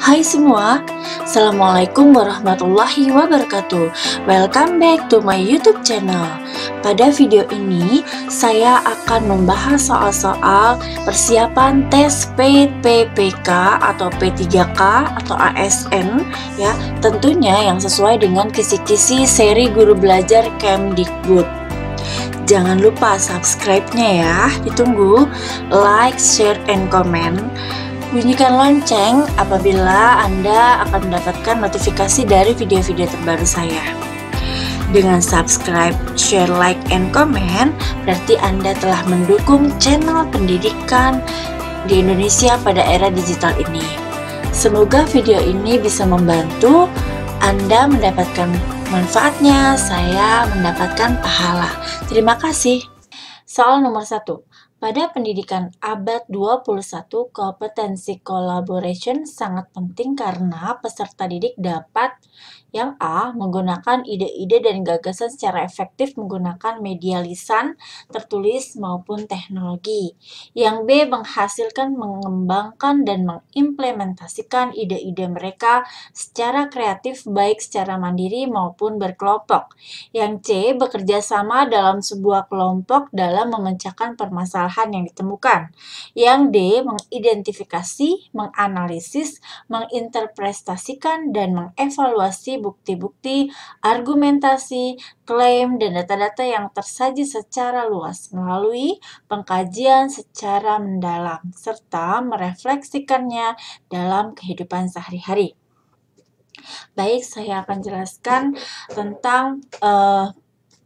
Hai semua, Assalamualaikum warahmatullahi wabarakatuh. Welcome back to my YouTube channel. Pada video ini, saya akan membahas soal-soal persiapan tes PPPK atau P3K atau ASN ya, tentunya yang sesuai dengan kisi-kisi seri guru belajar Kemdikbud. Jangan lupa subscribe-nya ya, ditunggu, like, share, and comment. Bunyikan lonceng apabila Anda akan mendapatkan notifikasi dari video-video terbaru saya. Dengan subscribe, share, like, and comment, berarti Anda telah mendukung channel pendidikan di Indonesia pada era digital ini. Semoga video ini bisa membantu Anda mendapatkan manfaatnya, saya mendapatkan pahala. Terima kasih. Soal nomor 1. Pada pendidikan abad 21, kompetensi collaboration sangat penting karena peserta didik dapat yang A. Menggunakan ide-ide dan gagasan secara efektif menggunakan media lisan, tertulis, maupun teknologi. Yang B. Menghasilkan, mengembangkan, dan mengimplementasikan ide-ide mereka secara kreatif baik secara mandiri maupun berkelompok. Yang C. Bekerja sama dalam sebuah kelompok dalam memecahkan permasalahan yang ditemukan. Yang D. Mengidentifikasi, menganalisis, menginterpretasikan, dan mengevaluasi bukti-bukti, argumentasi, klaim, dan data-data yang tersaji secara luas melalui pengkajian secara mendalam, serta merefleksikannya dalam kehidupan sehari-hari. Baik, saya akan jelaskan tentang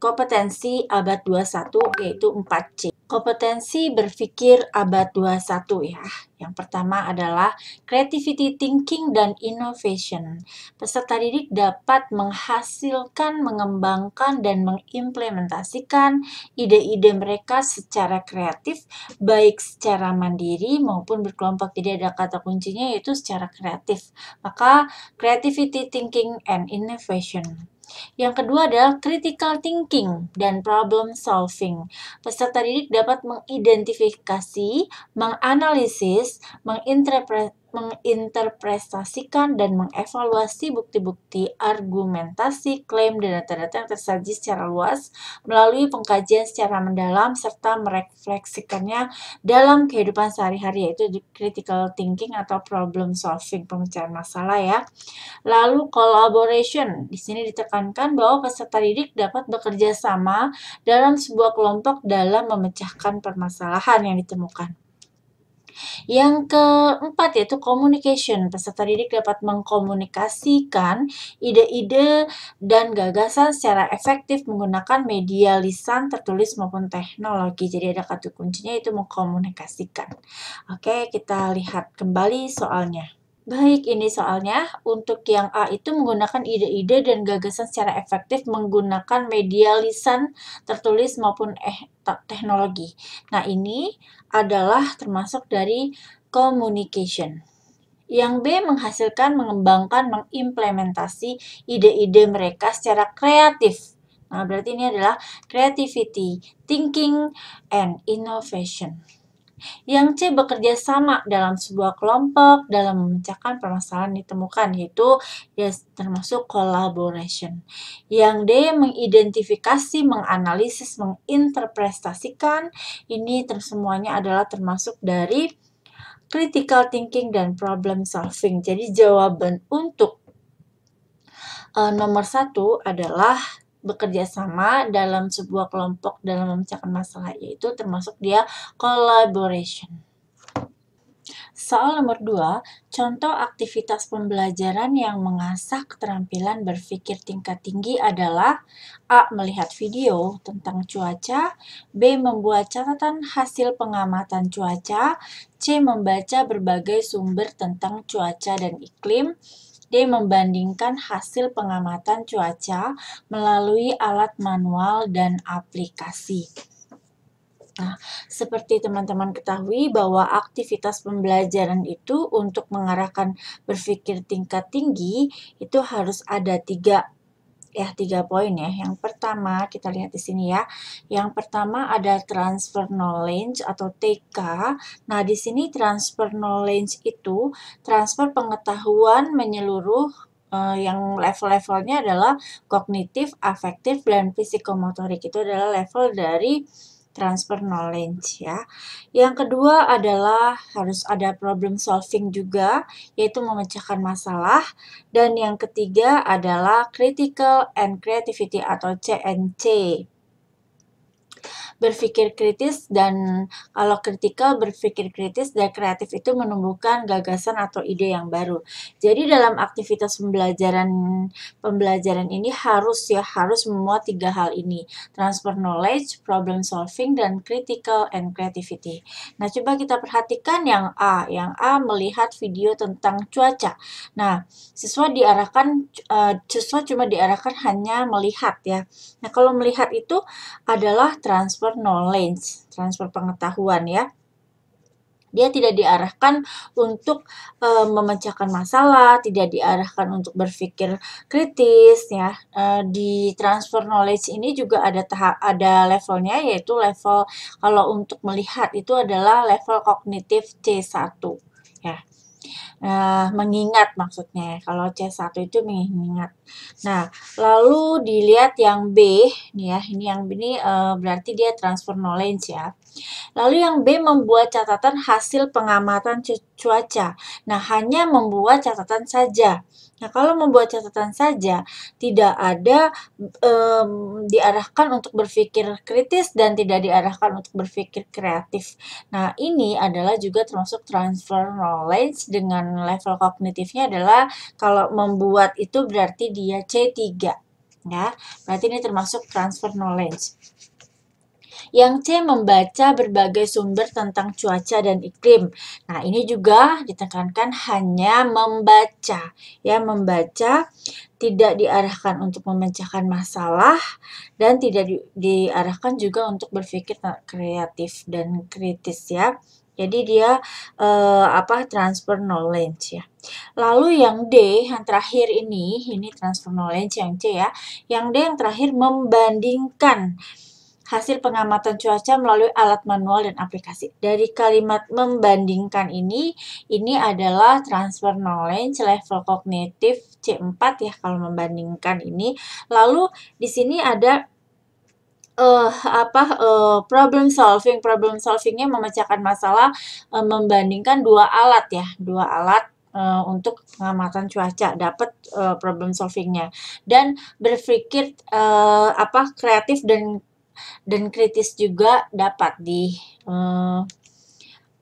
kompetensi abad 21 yaitu 4C. Kompetensi berpikir abad 21 ya. Yang pertama adalah creativity thinking dan innovation. Peserta didik dapat menghasilkan, mengembangkan, dan mengimplementasikan ide-ide mereka secara kreatif, baik secara mandiri maupun berkelompok. Jadi ada kata kuncinya yaitu secara kreatif. Maka creativity thinking and innovation. Yang kedua adalah critical thinking dan problem solving. Peserta didik dapat mengidentifikasi, menganalisis, menginterpretasikan, dan mengevaluasi bukti-bukti, argumentasi, klaim, dan data-data yang tersaji secara luas melalui pengkajian secara mendalam serta merefleksikannya dalam kehidupan sehari-hari, yaitu critical thinking atau problem solving, pemecahan masalah ya. Lalu collaboration, di sini ditekankan bahwa peserta didik dapat bekerja sama dalam sebuah kelompok dalam memecahkan permasalahan yang ditemukan. Yang keempat yaitu communication. Peserta didik dapat mengkomunikasikan ide-ide dan gagasan secara efektif menggunakan media lisan, tertulis, maupun teknologi. Jadi ada kata kuncinya itu mengkomunikasikan. Oke, kita lihat kembali soalnya. Baik, ini soalnya. Untuk yang A itu menggunakan ide-ide dan gagasan secara efektif menggunakan media lisan, tertulis, maupun teknologi. Nah, ini adalah termasuk dari communication. Yang B menghasilkan, mengembangkan, mengimplementasi ide-ide mereka secara kreatif. Nah, berarti ini adalah creativity, thinking, and innovation. Yang C bekerja sama dalam sebuah kelompok dalam memecahkan permasalahan ditemukan, yaitu termasuk collaboration. Yang D mengidentifikasi, menganalisis, menginterpretasikan, ini semuanya adalah termasuk dari critical thinking dan problem solving. Jadi jawaban untuk nomor 1 adalah bekerja sama dalam sebuah kelompok dalam memecahkan masalah, yaitu termasuk dia collaboration. Soal nomor 2, contoh aktivitas pembelajaran yang mengasah keterampilan berpikir tingkat tinggi adalah A. Melihat video tentang cuaca, B. Membuat catatan hasil pengamatan cuaca, C. Membaca berbagai sumber tentang cuaca dan iklim, D. Membandingkan hasil pengamatan cuaca melalui alat manual dan aplikasi. Nah, seperti teman-teman ketahui bahwa aktivitas pembelajaran itu untuk mengarahkan berpikir tingkat tinggi itu harus ada 3 ya 3 poin ya. Yang pertama kita lihat di sini ya. Yang pertama ada transfer knowledge atau TK. Nah, di sini transfer knowledge itu transfer pengetahuan menyeluruh yang level-levelnya adalah kognitif, afektif, dan psikomotorik. Itu adalah level dari transfer knowledge ya. Yang kedua adalah harus ada problem solving juga, yaitu memecahkan masalah. Dan yang ketiga adalah critical and creativity atau CNC. Berpikir kritis, dan kalau kritikal, berpikir kritis, dan kreatif itu menumbuhkan gagasan atau ide yang baru. Jadi dalam aktivitas pembelajaran ini harus memuat 3 hal ini: transfer knowledge, problem solving, dan critical and creativity. Nah, coba kita perhatikan yang A. Yang A melihat video tentang cuaca. Nah, siswa cuma diarahkan hanya melihat ya. Nah, kalau melihat itu adalah transfer knowledge, transfer pengetahuan ya. Dia tidak diarahkan untuk memecahkan masalah, tidak diarahkan untuk berpikir kritis ya. Di transfer knowledge ini juga ada levelnya, yaitu level kalau untuk melihat itu adalah level kognitif C1 ya. Mengingat maksudnya. Kalau C1 itu mengingat. Nah, lalu dilihat yang B nih ya. Ini yang B ini berarti dia transfer knowledge ya. Lalu yang B membuat catatan hasil pengamatan cuaca. Nah, hanya membuat catatan saja. Nah, kalau membuat catatan saja, tidak ada diarahkan untuk berpikir kritis dan tidak diarahkan untuk berpikir kreatif. Nah, ini adalah juga termasuk transfer knowledge dengan level kognitifnya adalah kalau membuat itu berarti dia C3. Ya, berarti ini termasuk transfer knowledge. Yang C membaca berbagai sumber tentang cuaca dan iklim. Nah, ini juga ditekankan hanya membaca. Ya, membaca, tidak diarahkan untuk memecahkan masalah dan tidak diarahkan juga untuk berpikir kreatif dan kritis ya. Jadi dia transfer knowledge ya. Lalu yang D, yang terakhir ini transfer knowledge yang C ya. Yang D yang terakhir membandingkan hasil pengamatan cuaca melalui alat manual dan aplikasi. Dari kalimat membandingkan ini adalah transfer knowledge level kognitif C4 ya kalau membandingkan ini. Lalu di sini ada problem solving. Problem solvingnya memecahkan masalah membandingkan dua alat ya, untuk pengamatan cuaca, dapat problem solvingnya. Dan berpikir kreatif dan kritis juga dapat di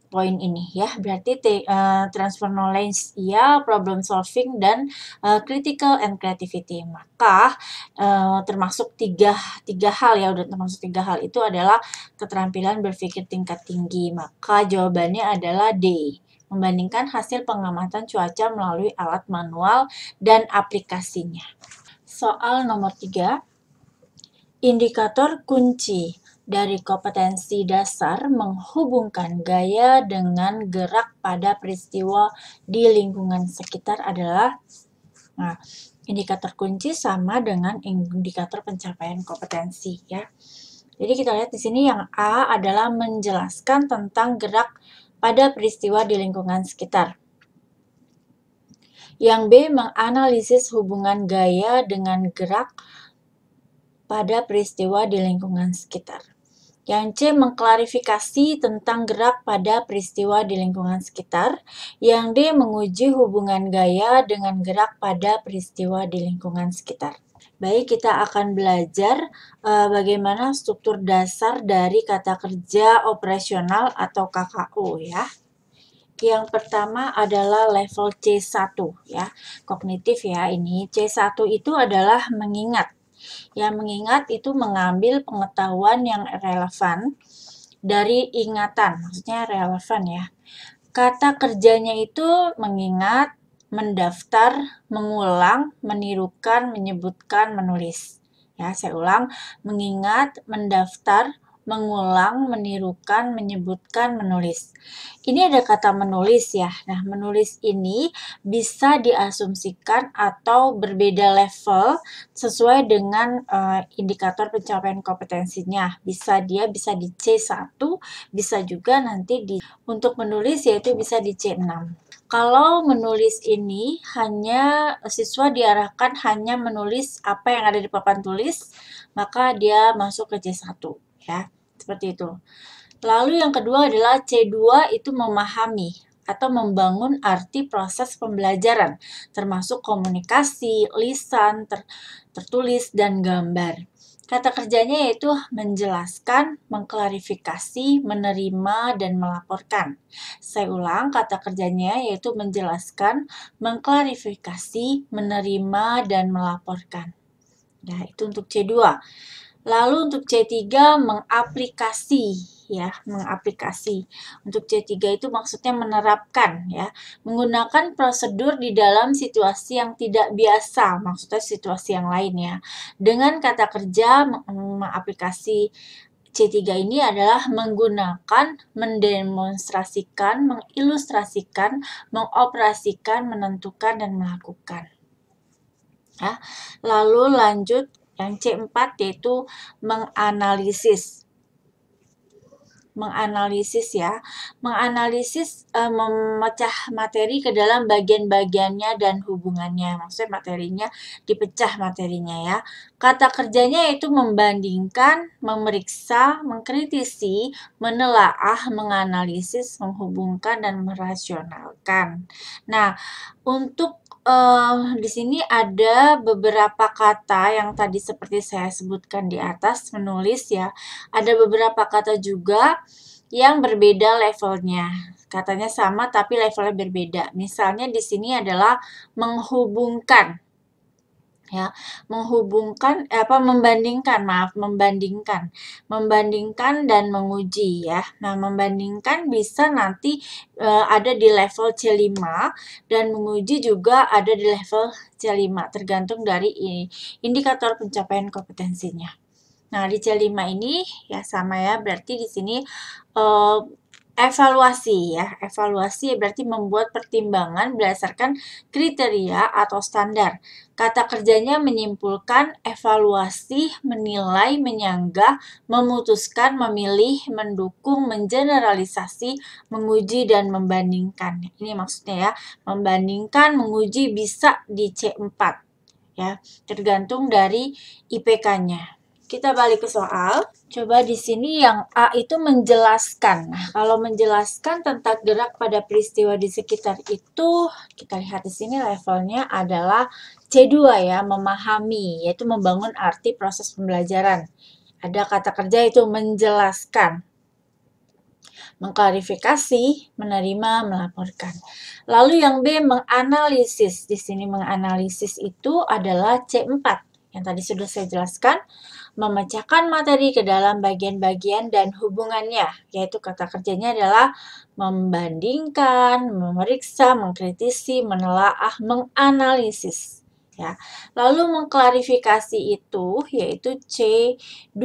poin ini ya. Berarti transfer knowledge ya, problem solving, dan critical and creativity. Maka termasuk tiga hal ya, udah termasuk 3 hal itu adalah keterampilan berpikir tingkat tinggi. Maka jawabannya adalah D. Membandingkan hasil pengamatan cuaca melalui alat manual dan aplikasinya. Soal nomor 3. Indikator kunci dari kompetensi dasar menghubungkan gaya dengan gerak pada peristiwa di lingkungan sekitar adalah, indikator kunci sama dengan indikator pencapaian kompetensi ya. Jadi kita lihat di sini yang A adalah menjelaskan tentang gerak pada peristiwa di lingkungan sekitar. Yang B menganalisis hubungan gaya dengan gerak pada peristiwa di lingkungan sekitar. Yang C mengklarifikasi tentang gerak pada peristiwa di lingkungan sekitar. Yang D menguji hubungan gaya dengan gerak pada peristiwa di lingkungan sekitar. Baik, kita akan belajar bagaimana struktur dasar dari kata kerja operasional atau KKO ya. Yang pertama adalah level C1 ya, kognitif ya ini. C1 itu adalah mengingat. Yang mengingat itu mengambil pengetahuan yang relevan dari ingatan, maksudnya relevan ya. Kata kerjanya itu mengingat, mendaftar, mengulang, menirukan, menyebutkan, menulis. Ya, saya ulang, mengingat, mendaftar, mengulang, menirukan, menyebutkan, menulis. Ini ada kata menulis ya. Nah, menulis ini bisa diasumsikan atau berbeda level sesuai dengan indikator pencapaian kompetensinya. Dia bisa di C1, bisa juga nanti untuk menulis yaitu bisa di C6. Kalau menulis ini siswa diarahkan hanya menulis apa yang ada di papan tulis, maka dia masuk ke C1 ya. Seperti itu. Lalu yang kedua adalah C2 itu memahami atau membangun arti proses pembelajaran, termasuk komunikasi, lisan, tertulis, dan gambar. Kata kerjanya yaitu menjelaskan, mengklarifikasi, menerima, dan melaporkan. Saya ulang, kata kerjanya yaitu menjelaskan, mengklarifikasi, menerima, dan melaporkan. Nah, itu untuk C2. Lalu untuk C3 mengaplikasi ya, mengaplikasi. Untuk C3 itu maksudnya menerapkan ya, menggunakan prosedur di dalam situasi yang tidak biasa, maksudnya situasi yang lain ya. Dengan kata kerja mengaplikasi C3 ini adalah menggunakan, mendemonstrasikan, mengilustrasikan, mengoperasikan, menentukan, dan melakukan. Ya. Lalu lanjut yang C4 yaitu menganalisis. Menganalisis ya. Menganalisis memecah materi ke dalam bagian-bagiannya dan hubungannya. Maksudnya materinya dipecah materinya ya. Kata kerjanya yaitu membandingkan, memeriksa, mengkritisi, menelaah, menganalisis, menghubungkan, dan merasionalkan. Nah, untuk di sini ada beberapa kata yang tadi seperti saya sebutkan di atas, menulis ya. Ada beberapa kata juga yang berbeda levelnya. Katanya sama tapi levelnya berbeda. Misalnya di sini adalah menghubungkan. Ya, membandingkan dan menguji ya. Nah, membandingkan bisa nanti ada di level C5 dan menguji juga ada di level C5 tergantung dari indikator pencapaian kompetensinya. Nah, di C5 ini ya sama ya, berarti di sini evaluasi ya. Evaluasi berarti membuat pertimbangan berdasarkan kriteria atau standar. Kata kerjanya menyimpulkan, evaluasi, menilai, menyanggah, memutuskan, memilih, mendukung, mengeneralisasi, menguji, dan membandingkan. Ini maksudnya ya, membandingkan, menguji bisa di C4 ya, tergantung dari IPK-nya. Kita balik ke soal. Coba di sini yang A itu menjelaskan. Nah, kalau menjelaskan tentang gerak pada peristiwa di sekitar itu, kita lihat di sini levelnya adalah C2 ya, memahami, yaitu membangun arti proses pembelajaran. Ada kata kerja itu menjelaskan, mengklarifikasi, menerima, melaporkan. Lalu yang B menganalisis. Di sini menganalisis itu adalah C4 yang tadi sudah saya jelaskan, memecahkan materi ke dalam bagian-bagian dan hubungannya, yaitu kata kerjanya adalah membandingkan, memeriksa, mengkritisi, menelaah, menganalisis. Ya. Lalu mengklarifikasi itu yaitu C2.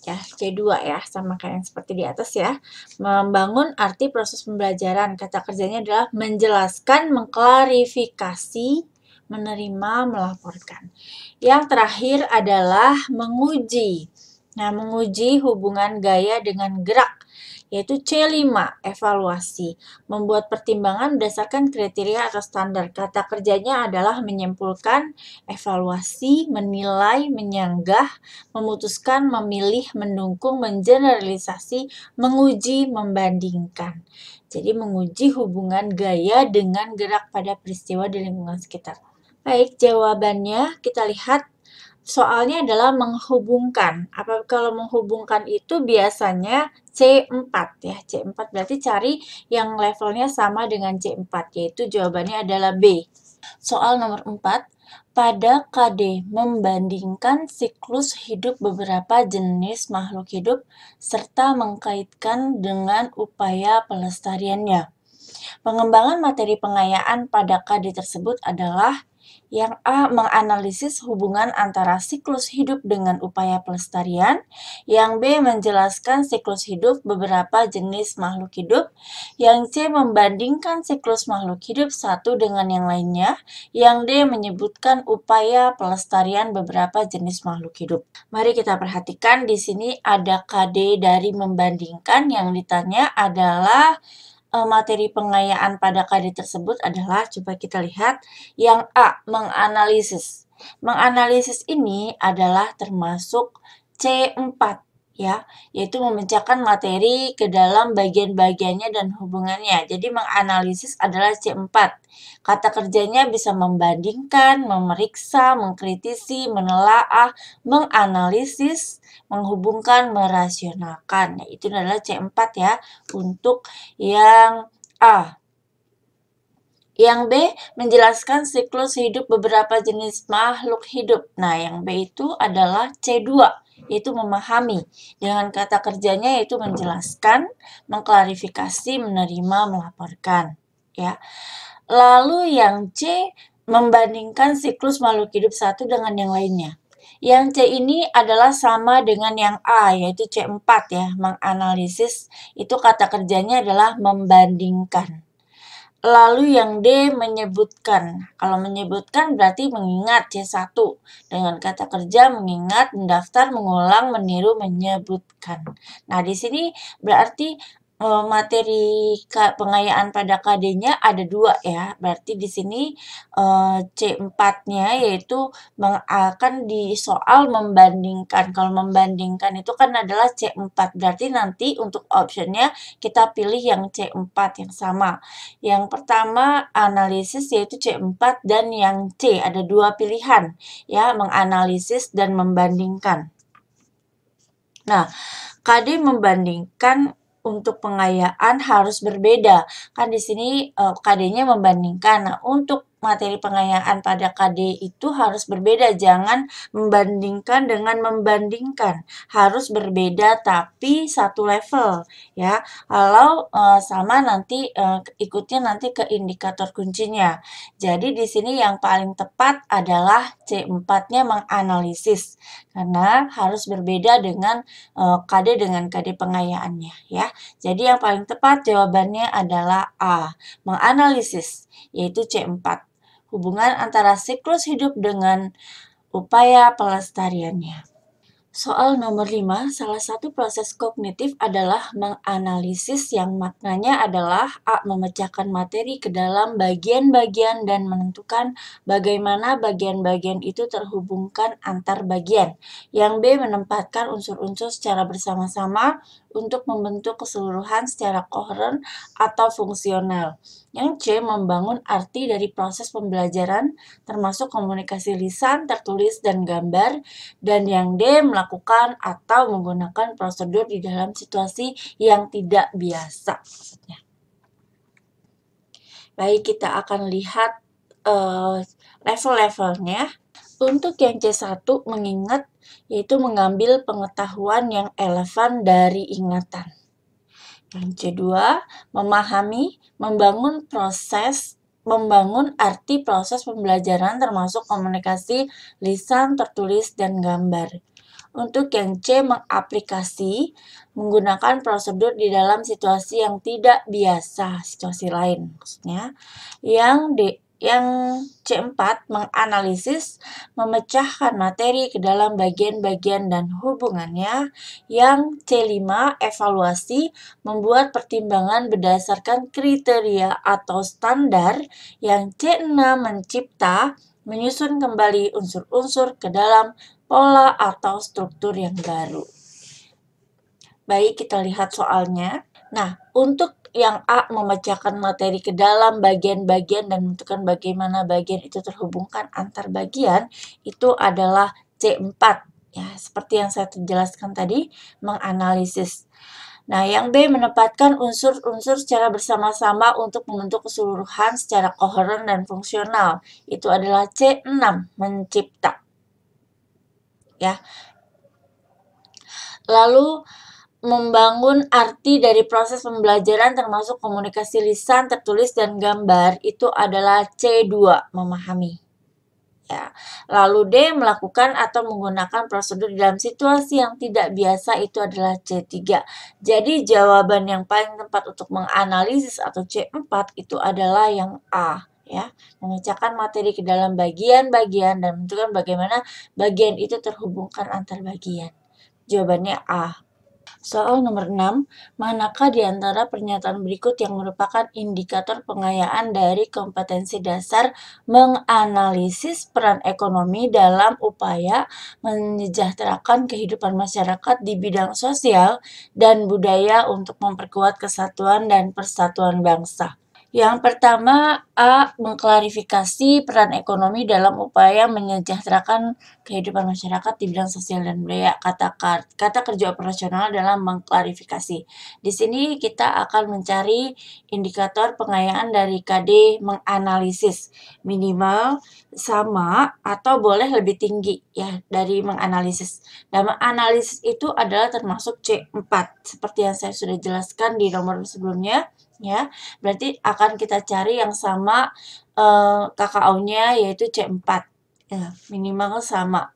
Ya, C2 ya, sama kayak yang seperti di atas ya. Membangun arti proses pembelajaran. Kata kerjanya adalah menjelaskan, mengklarifikasi, menerima, melaporkan. Yang terakhir adalah menguji. Nah, menguji hubungan gaya dengan gerak, yaitu C5, evaluasi. Membuat pertimbangan berdasarkan kriteria atau standar. Kata kerjanya adalah menyimpulkan, evaluasi, menilai, menyanggah, memutuskan, memilih, mendukung, mengeneralisasi, menguji, membandingkan. Jadi menguji hubungan gaya dengan gerak pada peristiwa di lingkungan sekitar. Baik, jawabannya kita lihat soalnya adalah menghubungkan. Kalau menghubungkan itu biasanya C4 ya. C4 berarti cari yang levelnya sama dengan C4, yaitu jawabannya adalah B. Soal nomor 4. Pada KD membandingkan siklus hidup beberapa jenis makhluk hidup serta mengkaitkan dengan upaya pelestariannya. Pengembangan materi pengayaan pada KD tersebut adalah yang A. Menganalisis hubungan antara siklus hidup dengan upaya pelestarian. Yang B. Menjelaskan siklus hidup beberapa jenis makhluk hidup. Yang C. Membandingkan siklus makhluk hidup satu dengan yang lainnya. Yang D. Menyebutkan upaya pelestarian beberapa jenis makhluk hidup. Mari kita perhatikan di sini ada KD dari membandingkan. Yang ditanya adalah materi pengayaan pada KD tersebut adalah, coba kita lihat, yang A, menganalisis. Menganalisis ini adalah termasuk C4, ya, yaitu memecahkan materi ke dalam bagian-bagiannya dan hubungannya. Jadi menganalisis adalah C4. Kata kerjanya bisa membandingkan, memeriksa, mengkritisi, menelaah, menganalisis, menghubungkan, merasionalkan. Nah, itu adalah C4 ya untuk yang A. Yang B, menjelaskan siklus hidup beberapa jenis makhluk hidup. Nah, yang B itu adalah C2, yaitu memahami. Dengan kata kerjanya yaitu menjelaskan, mengklarifikasi, menerima, melaporkan. Ya. Lalu yang C, membandingkan siklus makhluk hidup satu dengan yang lainnya. Yang C ini adalah sama dengan yang A, yaitu C4 ya, menganalisis. Itu kata kerjanya adalah membandingkan. Lalu yang D, menyebutkan. Kalau menyebutkan berarti mengingat, C1. Dengan kata kerja mengingat, mendaftar, mengulang, meniru, menyebutkan. Nah, di sini berarti materi pengayaan pada KD-nya ada 2 ya. Berarti di sini C4-nya yaitu akan di soal membandingkan. Kalau membandingkan itu kan adalah C4. Berarti nanti untuk optionnya kita pilih yang C4 yang sama. Yang pertama analisis yaitu C4 dan yang C ada 2 pilihan ya, menganalisis dan membandingkan. Nah, KD membandingkan untuk pengayaan harus berbeda. Kan di sini KD-nya membandingkan. Nah, untuk materi pengayaan pada KD itu harus berbeda. Jangan membandingkan dengan membandingkan. Harus berbeda tapi satu level ya. Kalau sama nanti ikutnya nanti ke indikator kuncinya. Jadi di sini yang paling tepat adalah C4-nya menganalisis. Karena harus berbeda dengan KD dengan KD pengayaannya ya. Jadi yang paling tepat jawabannya adalah A, menganalisis, yaitu C4. Hubungan antara siklus hidup dengan upaya pelestariannya. Soal nomor 5, salah satu proses kognitif adalah menganalisis yang maknanya adalah A. Memecahkan materi ke dalam bagian-bagian dan menentukan bagaimana bagian-bagian itu terhubungkan antar bagian. Yang B. Menempatkan unsur-unsur secara bersama-sama untuk membentuk keseluruhan secara koheren atau fungsional. Yang C. Membangun arti dari proses pembelajaran termasuk komunikasi lisan, tertulis, dan gambar. Dan yang D. Melakukan atau menggunakan prosedur di dalam situasi yang tidak biasa. Baik, kita akan lihat level-levelnya. Untuk yang C1 mengingat, yaitu mengambil pengetahuan yang relevan dari ingatan. Yang C2 memahami, membangun arti proses pembelajaran termasuk komunikasi lisan, tertulis, dan gambar. Untuk yang C mengaplikasi, menggunakan prosedur di dalam situasi yang tidak biasa, situasi lain maksudnya. Yang C4 menganalisis, memecahkan materi ke dalam bagian-bagian dan hubungannya. Yang C5 evaluasi, membuat pertimbangan berdasarkan kriteria atau standar. Yang C6 mencipta, menyusun kembali unsur-unsur ke dalam pola atau struktur yang baru. Baik, kita lihat soalnya. Nah, untuk yang A memecahkan materi ke dalam bagian-bagian dan menentukan bagaimana bagian itu terhubungkan antar bagian, itu adalah C4. Ya, seperti yang saya jelaskan tadi, menganalisis. Nah, yang B menempatkan unsur-unsur secara bersama-sama untuk membentuk keseluruhan secara koheren dan fungsional. Itu adalah C6, mencipta. Ya. Lalu membangun arti dari proses pembelajaran termasuk komunikasi lisan, tertulis, dan gambar itu adalah C2, memahami. Ya. Lalu D, melakukan atau menggunakan prosedur dalam situasi yang tidak biasa itu adalah C3. Jadi jawaban yang paling tepat untuk menganalisis atau C4 itu adalah yang A. Ya, memecahkan materi ke dalam bagian-bagian dan menentukan bagaimana bagian itu terhubungkan antar bagian. Jawabannya A. Soal nomor 6, manakah di antara pernyataan berikut yang merupakan indikator pengayaan dari kompetensi dasar menganalisis peran ekonomi dalam upaya menyejahterakan kehidupan masyarakat di bidang sosial dan budaya untuk memperkuat kesatuan dan persatuan bangsa? Yang pertama, A, mengklarifikasi peran ekonomi dalam upaya menyejahterakan kehidupan masyarakat di bidang sosial dan budaya. Kata kerja operasional dalam mengklarifikasi. Di sini kita akan mencari indikator pengayaan dari KD menganalisis. Minimal sama atau boleh lebih tinggi ya dari menganalisis. Dan menganalisis itu adalah termasuk C4 seperti yang saya sudah jelaskan di nomor sebelumnya. Ya, berarti akan kita cari yang sama KKO-nya yaitu C4. Ya, minimal sama.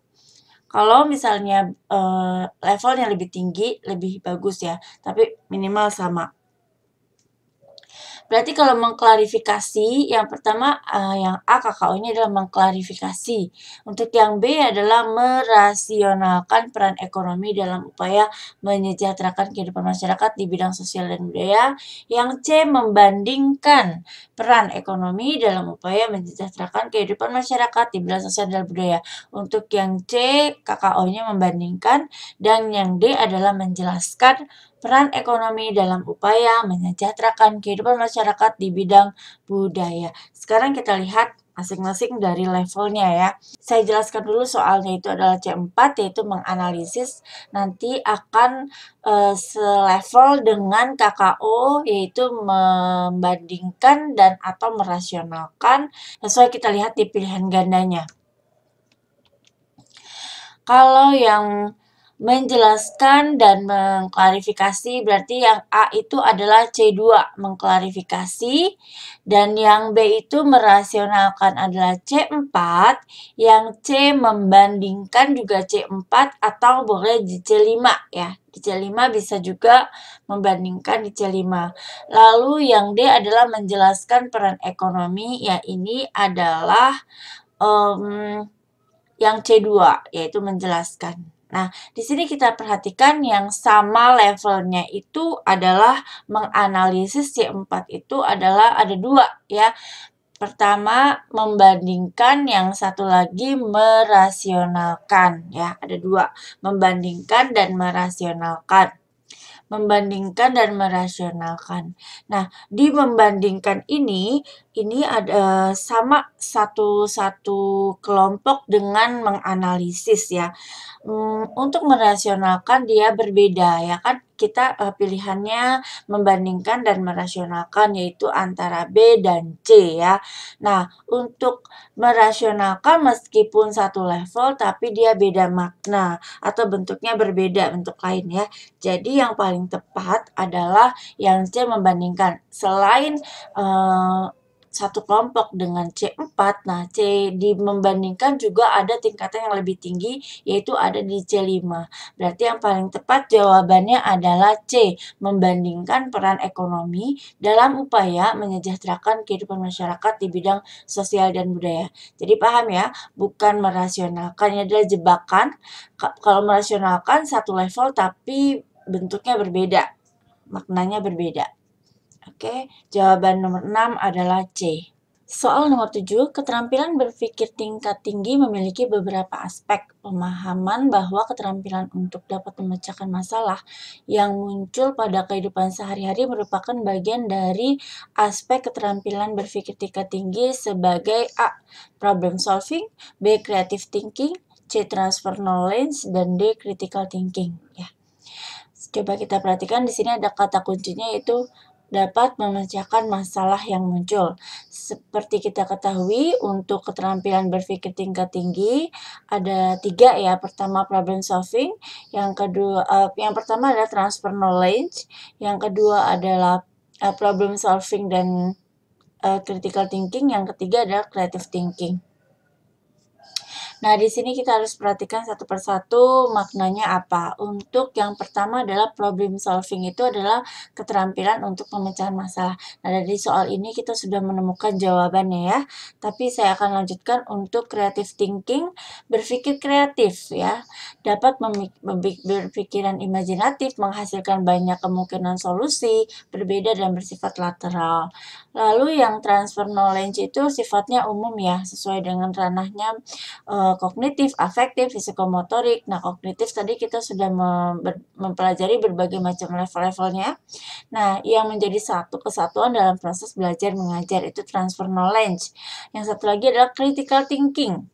Kalau misalnya levelnya lebih tinggi, lebih bagus ya, tapi minimal sama. Berarti kalau mengklarifikasi, yang pertama yang A KKO-nya adalah mengklarifikasi. Untuk yang B adalah merasionalkan peran ekonomi dalam upaya menyejahterakan kehidupan masyarakat di bidang sosial dan budaya. Yang C membandingkan peran ekonomi dalam upaya menyejahterakan kehidupan masyarakat di bidang sosial dan budaya. Untuk yang C KKO-nya membandingkan dan yang D adalah menjelaskan peran ekonomi dalam upaya menyejahterakan kehidupan masyarakat di bidang budaya. Sekarang kita lihat masing-masing dari levelnya ya. Saya jelaskan dulu soalnya itu adalah C4 yaitu menganalisis. Nanti akan selevel dengan KKO yaitu membandingkan dan atau merasionalkan. Sesuai kita lihat di pilihan gandanya. Kalau yang menjelaskan dan mengklarifikasi berarti yang A itu adalah C2 mengklarifikasi dan yang B itu merasionalkan adalah C4, yang C membandingkan juga C4 atau boleh di C5 ya. Di C5 bisa juga membandingkan di C5. Lalu yang D adalah menjelaskan peran ekonomi, ya ini adalah yang C2 yaitu menjelaskan. Nah, di sini kita perhatikan yang sama levelnya itu adalah menganalisis C4 itu adalah ada dua ya. Pertama, membandingkan, yang satu lagi merasionalkan ya. Ada dua, membandingkan dan merasionalkan. Membandingkan dan merasionalkan. Nah, di membandingkan ini ada sama satu kelompok dengan menganalisis ya. Untuk merasionalkan dia berbeda ya kan, kita pilihannya membandingkan dan merasionalkan yaitu antara B dan C ya. Nah, untuk merasionalkan meskipun satu level tapi dia beda makna atau bentuknya berbeda, bentuk lain ya. Jadi yang paling tepat adalah yang C membandingkan. Selain satu kelompok dengan C4, nah C di membandingkan juga ada tingkatan yang lebih tinggi yaitu ada di C5. Berarti yang paling tepat jawabannya adalah C, membandingkan peran ekonomi dalam upaya menyejahterakan kehidupan masyarakat di bidang sosial dan budaya. Jadi paham ya, bukan merasionalkan, ini adalah jebakan. Kalau merasionalkan satu level tapi bentuknya berbeda, maknanya berbeda. Oke, jawaban nomor 6 adalah C. Soal nomor 7, keterampilan berpikir tingkat tinggi memiliki beberapa aspek. Pemahaman bahwa keterampilan untuk dapat memecahkan masalah yang muncul pada kehidupan sehari-hari merupakan bagian dari aspek keterampilan berpikir tingkat tinggi sebagai A. Problem solving, B. Creative thinking, C. Transfer knowledge, dan D. Critical thinking. Ya. Coba kita perhatikan di sini ada kata kuncinya yaitu dapat memecahkan masalah yang muncul. Seperti kita ketahui, untuk keterampilan berpikir tingkat tinggi ada 3 ya. Pertama problem solving, yang pertama adalah transfer knowledge, yang kedua adalah problem solving dan critical thinking, yang ketiga adalah creative thinking. Nah, di sini kita harus perhatikan satu persatu maknanya apa. Untuk yang pertama adalah problem solving, itu adalah keterampilan untuk pemecahan masalah. Nah, dari soal ini kita sudah menemukan jawabannya ya. Tapi saya akan lanjutkan untuk creative thinking, berpikir kreatif ya. Dapat berpikiran imajinatif, menghasilkan banyak kemungkinan solusi, berbeda dan bersifat lateral. Lalu yang transfer knowledge itu sifatnya umum ya, sesuai dengan ranahnya kognitif, afektif, fisikomotorik. Nah, kognitif tadi kita sudah mempelajari berbagai macam level-levelnya. Nah, yang menjadi satu kesatuan dalam proses belajar mengajar itu transfer knowledge. Yang satu lagi adalah critical thinking.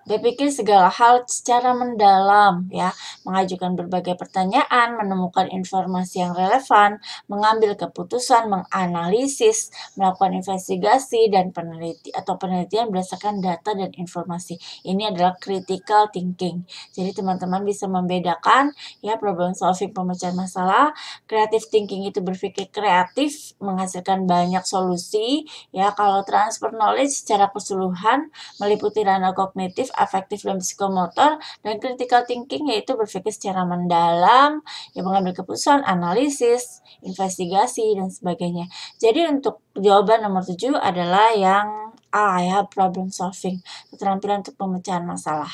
Berpikir segala hal secara mendalam ya, mengajukan berbagai pertanyaan, menemukan informasi yang relevan, mengambil keputusan, menganalisis, melakukan investigasi dan penelitian berdasarkan data dan informasi. Ini adalah critical thinking. Jadi teman-teman bisa membedakan ya problem solving, pemecahan masalah, creative thinking itu berpikir kreatif, menghasilkan banyak solusi ya. Kalau transfer knowledge secara keseluruhan meliputi ranah kognitif, afektif, dan psikomotor, dan critical thinking yaitu berpikir secara mendalam, yang mengambil keputusan, analisis, investigasi, dan sebagainya. Jadi untuk jawaban nomor 7 adalah yang A ya, problem solving, keterampilan untuk pemecahan masalah.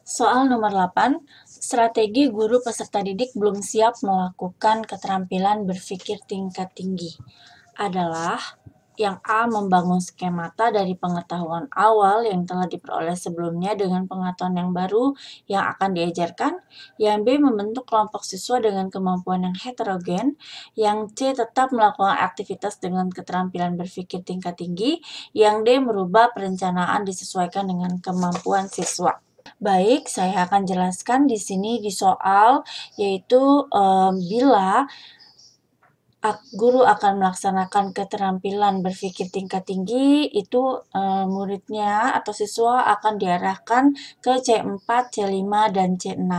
Soal nomor 8, strategi guru peserta didik belum siap melakukan keterampilan berpikir tingkat tinggi adalah yang A. Membangun skemata dari pengetahuan awal yang telah diperoleh sebelumnya dengan pengetahuan yang baru yang akan diajarkan. Yang B. Membentuk kelompok siswa dengan kemampuan yang heterogen. Yang C. Tetap melakukan aktivitas dengan keterampilan berpikir tingkat tinggi. Yang D. Merubah perencanaan disesuaikan dengan kemampuan siswa. Baik, saya akan jelaskan di sini di soal, yaitu bila guru akan melaksanakan keterampilan berpikir tingkat tinggi, itu muridnya atau siswa akan diarahkan ke C4, C5, dan C6.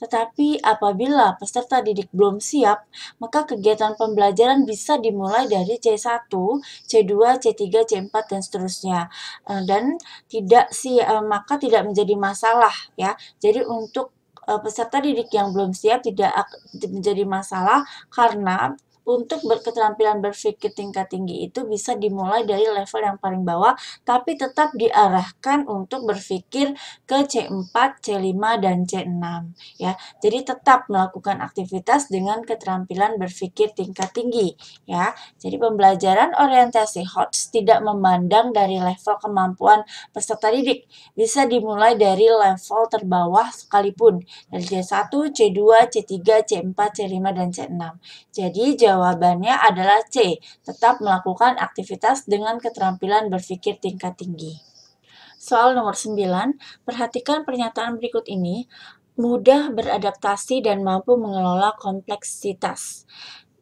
Tetapi apabila peserta didik belum siap, maka kegiatan pembelajaran bisa dimulai dari C1, C2, C3, C4, dan seterusnya. Dan maka tidak menjadi masalah ya. Jadi untuk peserta didik yang belum siap tidak menjadi masalah karena untuk keterampilan berpikir tingkat tinggi itu bisa dimulai dari level yang paling bawah, tapi tetap diarahkan untuk berpikir ke C4, C5, dan C6. Ya, jadi tetap melakukan aktivitas dengan keterampilan berpikir tingkat tinggi. Ya, jadi pembelajaran orientasi HOTS tidak memandang dari level kemampuan peserta didik, bisa dimulai dari level terbawah sekalipun, dari C1, C2, C3, C4, C5, dan C6. Jadi jawabannya adalah C, tetap melakukan aktivitas dengan keterampilan berpikir tingkat tinggi. Soal nomor 9, perhatikan pernyataan berikut ini, mudah beradaptasi dan mampu mengelola kompleksitas.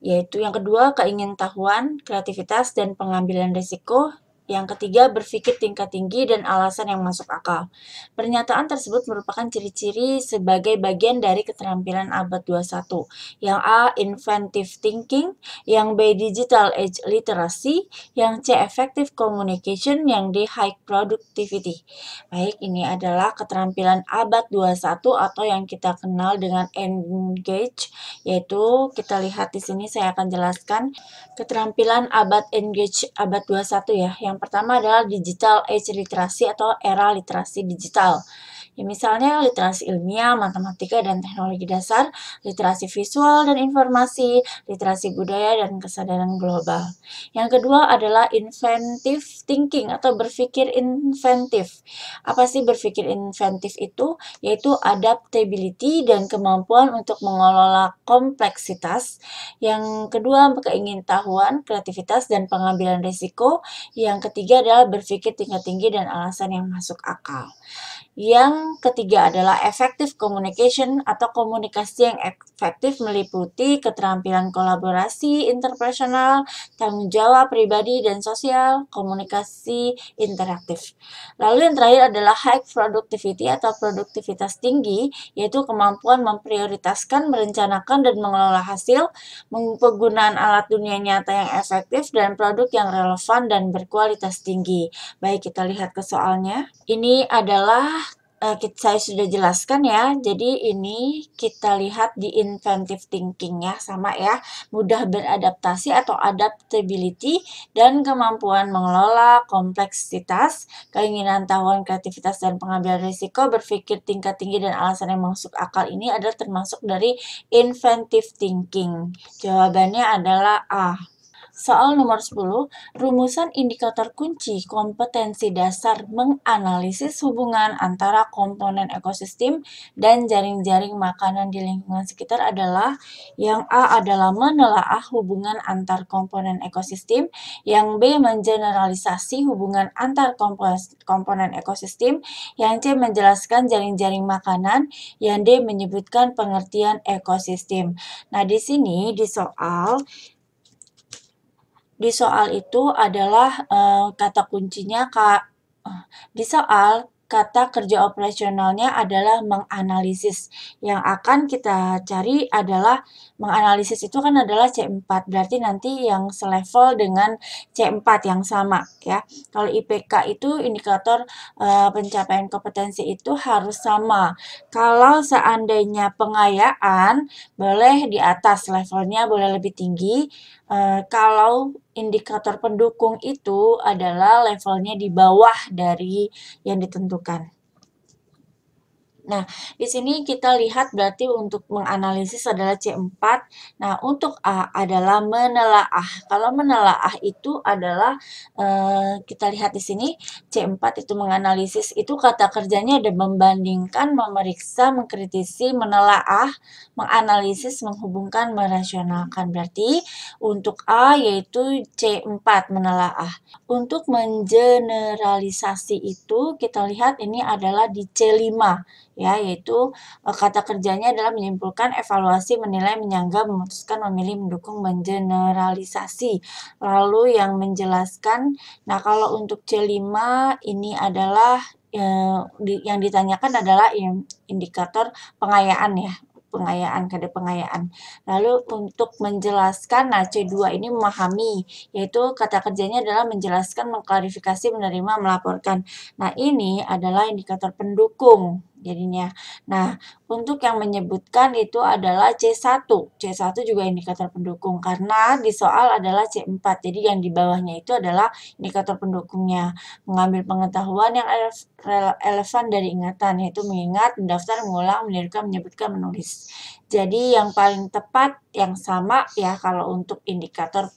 Yaitu yang kedua, keingintahuan, kreativitas, dan pengambilan risiko. Yang ketiga, berpikir tingkat tinggi dan alasan yang masuk akal. Pernyataan tersebut merupakan ciri-ciri sebagai bagian dari keterampilan abad 21. Yang A, inventive thinking. Yang B, digital age literacy. Yang C, effective communication. Yang D, high productivity. Baik, ini adalah keterampilan abad 21 atau yang kita kenal dengan engage, yaitu kita lihat di sini saya akan jelaskan keterampilan abad engage abad 21 ya. Yang pertama adalah digital age literasi atau era literasi digital. Ya, misalnya literasi ilmiah, matematika, dan teknologi dasar, literasi visual dan informasi, literasi budaya, dan kesadaran global. Yang kedua adalah inventive thinking atau berpikir inventif. Apa sih berpikir inventif itu? Yaitu adaptability dan kemampuan untuk mengelola kompleksitas. Yang kedua, keingintahuan, kreativitas, dan pengambilan risiko. Yang ketiga adalah berpikir tingkat tinggi dan alasan yang masuk akal. Yang Yang ketiga adalah effective communication atau komunikasi yang efektif meliputi keterampilan kolaborasi interpersonal, tanggung jawab pribadi dan sosial, komunikasi interaktif. Lalu yang terakhir adalah high productivity atau produktivitas tinggi, yaitu kemampuan memprioritaskan, merencanakan, dan mengelola hasil, penggunaan alat dunia nyata yang efektif, dan produk yang relevan dan berkualitas tinggi. Baik, kita lihat ke soalnya. Ini adalah saya sudah jelaskan ya, jadi ini kita lihat di inventive thinking ya, sama ya, mudah beradaptasi atau adaptability, dan kemampuan mengelola kompleksitas, keinginan tahuan kreativitas dan pengambilan risiko, berpikir tingkat tinggi dan alasan yang masuk akal ini adalah termasuk dari inventive thinking. Jawabannya adalah A. Soal nomor 10, rumusan indikator kunci kompetensi dasar menganalisis hubungan antara komponen ekosistem dan jaring-jaring makanan di lingkungan sekitar adalah yang A adalah menelaah hubungan antar komponen ekosistem, yang B mengeneralisasi hubungan antar komponen ekosistem, yang C menjelaskan jaring-jaring makanan, yang D menyebutkan pengertian ekosistem. Nah, di sini di soal itu adalah kata kuncinya di soal kata kerja operasionalnya adalah menganalisis. Yang akan kita cari adalah menganalisis itu kan adalah C4, berarti nanti yang selevel dengan C4 yang sama ya. Kalau IPK itu indikator pencapaian kompetensi itu harus sama. Kalau seandainya pengayaan boleh di atas, levelnya boleh lebih tinggi. Kalau indikator pendukung itu adalah levelnya di bawah dari yang ditentukan. Nah, di sini kita lihat berarti untuk menganalisis adalah C4. Nah, untuk A adalah menelaah. Kalau menelaah itu adalah kita lihat di sini C4 itu menganalisis, itu kata kerjanya ada membandingkan, memeriksa, mengkritisi, menelaah, menganalisis, menghubungkan, merasionalkan. Berarti untuk A yaitu C4 menelaah. Untuk mengeneralisasi itu kita lihat ini adalah di C5 ya, yaitu kata kerjanya adalah menyimpulkan, evaluasi, menilai, menyanggah, memutuskan, memilih, mendukung, mengeneralisasi. Lalu yang menjelaskan, nah kalau untuk C5 ini adalah yang ditanyakan adalah indikator pengayaan ya, kadar pengayaan. Lalu untuk menjelaskan, nah C2 ini memahami, yaitu kata kerjanya adalah menjelaskan, mengklarifikasi, menerima, melaporkan. Nah, ini adalah indikator pendukung jadinya. Nah, untuk yang menyebutkan itu adalah C1. C1 juga indikator pendukung karena di soal adalah C4. Jadi yang di bawahnya itu adalah indikator pendukungnya. Mengambil pengetahuan yang relevan dari ingatan, yaitu mengingat, mendaftar, mengulang, menirukan, menyebutkan, menulis. Jadi yang paling tepat yang sama ya kalau untuk indikator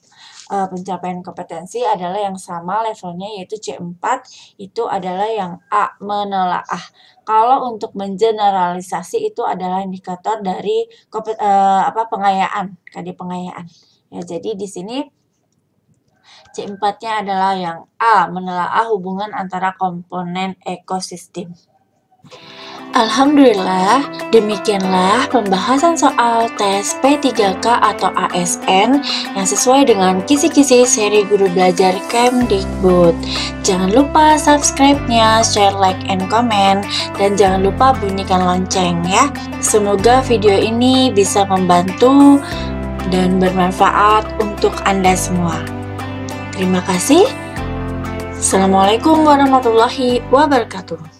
pencapaian kompetensi adalah yang sama levelnya, yaitu C4 itu adalah yang A, menelaah. Kalau untuk mengeneralisasi itu adalah indikator dari pengayaan, KD pengayaan. Ya, jadi di sini C4-nya adalah yang A, menelaah hubungan antara komponen ekosistem. Alhamdulillah, demikianlah pembahasan soal tes P3K atau ASN yang sesuai dengan kisi-kisi seri Guru Belajar Kemdikbud. Jangan lupa subscribe-nya, share, like, and comment, dan jangan lupa bunyikan lonceng ya. Semoga video ini bisa membantu dan bermanfaat untuk Anda semua. Terima kasih. Assalamualaikum warahmatullahi wabarakatuh.